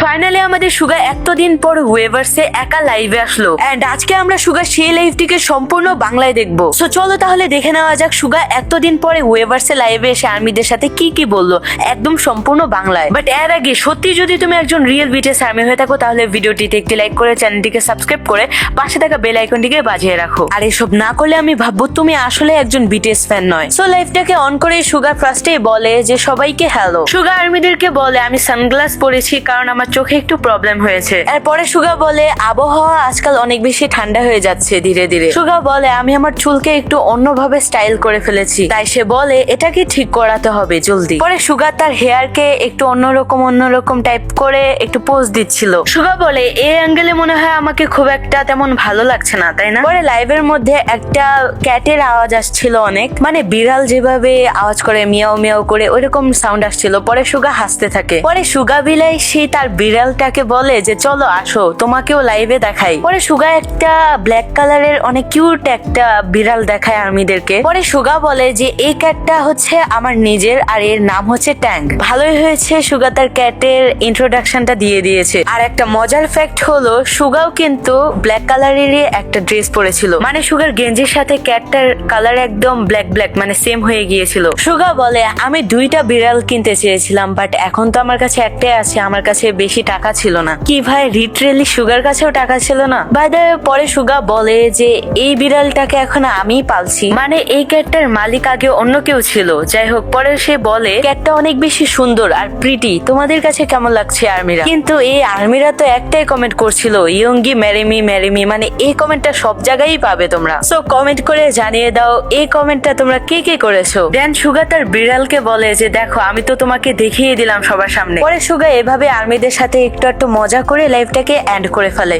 Finally আমাদের সুগা এতদিন পর ওয়েভার্সে একা লাইভে আসলো এন্ড আজকে আমরা সুগা সেই লাইভটিকে সম্পূর্ণ বাংলায় দেখবো। সো চলো তাহলে দেখে নেওয়া যাক সুগা এতদিন পরে ওয়েভার্সে লাইভে এসে আর্মিদের সাথে কি কি বললো একদম সম্পূর্ণ বাংলায়। বাট এর আগে সত্যি যদি তুমি একজন রিয়েল বিটিএস আর্মি হয়ে থাকো তাহলে ভিডিওটিতে একটি লাইক করে চ্যানেলটিকে সাবস্ক্রাইব করে পাশে থাকা বেল আইকনটিকে বাজিয়ে রাখো। আর এসব না করলে আমি ভাববো তুমি আসলে একজন বিটিএস ফ্যান নয়। সো লাইভটাকে অন করে সুগা ফার্স্টেই বলে যে সবাইকে হ্যালো। সুগা আর্মিদেরকে বলে আমি সানগ্লাস পরেছি কারণ আমার চোখে একটু প্রবলেম হয়েছে। এরপরে সুগা বলে আবহাওয়া আজকাল অনেক বেশি ঠান্ডা হয়ে যাচ্ছে ধীরে ধীরে। সুগা বলে আমি আমার চুলকে একটু অন্যভাবে স্টাইল করে ফেলেছি, তাই সে বলে এটাকে ঠিক করাতে হবে জলদি। পরে সুগা তার হেয়ারকে একটু অন্যরকম টাইপ করে একটু পোজ দিচ্ছিল। সুগা বলে এই অ্যাঙ্গেলে মনে হয় আমাকে খুব একটা তেমন ভালো লাগছে না, তাই না? পরে লাইভের মধ্যে একটা ক্যাটের আওয়াজ আসছিল অনেক, মানে বিড়াল যেভাবে আওয়াজ করে মিয়াও মিয়াও করে ওইরকম সাউন্ড আসছিল। পরে সুগা হাসতে থাকে। পরে সুগা বিলাই সে তার বিড়ালটাকে বলে যে চলো আসো তোমাকেও লাইভে দেখাই। পরে সুগা একটা ব্ল্যাক কালারের অনেক কিউট একটা বিড়াল দেখায় আর্মিদেরকে। পরে সুগা বলে যে এই ক্যাটটা হচ্ছে আমার নিজের আর এর নাম হচ্ছে ট্যাঙ্ক। ভালোই হয়েছে সুগা তার ক্যাটের ইন্ট্রোডাকশনটা দিয়ে দিয়েছে। আর একটা মজার ফ্যাক্ট হলো সুগাও কিন্তু ব্ল্যাক কালারেরই একটা ড্রেস পরেছিল, মানে সুগার গেঞ্জির সাথে ক্যাটটার কালার একদম ব্ল্যাক মানে সেম হয়ে গিয়েছিল। সুগা বলে আমি দুইটা বিড়াল কিনতে চেয়েছিলাম বাট এখন তো আমার কাছে একটাই আছে, আমার কাছে বেশি টাকা ছিল না। কি ভাই লিটারেলি সুগার কাছেও টাকা ছিল না? বাই দ্য ওয়ে পরে সুগা বলে যে এই বিড়ালটাকে এখন আমি পালছি, মানে এই ক্যাটটার মালিক আগে অন্য কেউ ছিল। যাই হোক পরে সে বলে ক্যাটটা অনেক বেশি সুন্দর আর প্রিটি, তোমাদের কাছে কেমন লাগছে আর্মিরা? কিন্তু এই আর্মিরা তো একটাই কমেন্ট করছিল ইয়ঙ্গি ম্যারিমি, মানে এই কমেন্টটা সব জায়গায় পাবে তোমরা। সো কমেন্ট করে জানিয়ে দাও এই কমেন্টটা তোমরা কে কে করেছো। দেন সুগা তার বিড়ালকে বলে যে দেখো আমি তো তোমাকে দেখিয়ে দিলাম সবার সামনে। পরে সুগা এভাবে আর্মিদের সাথে একটু মজা করে লাইভটাকে এন্ড করে ফেলে।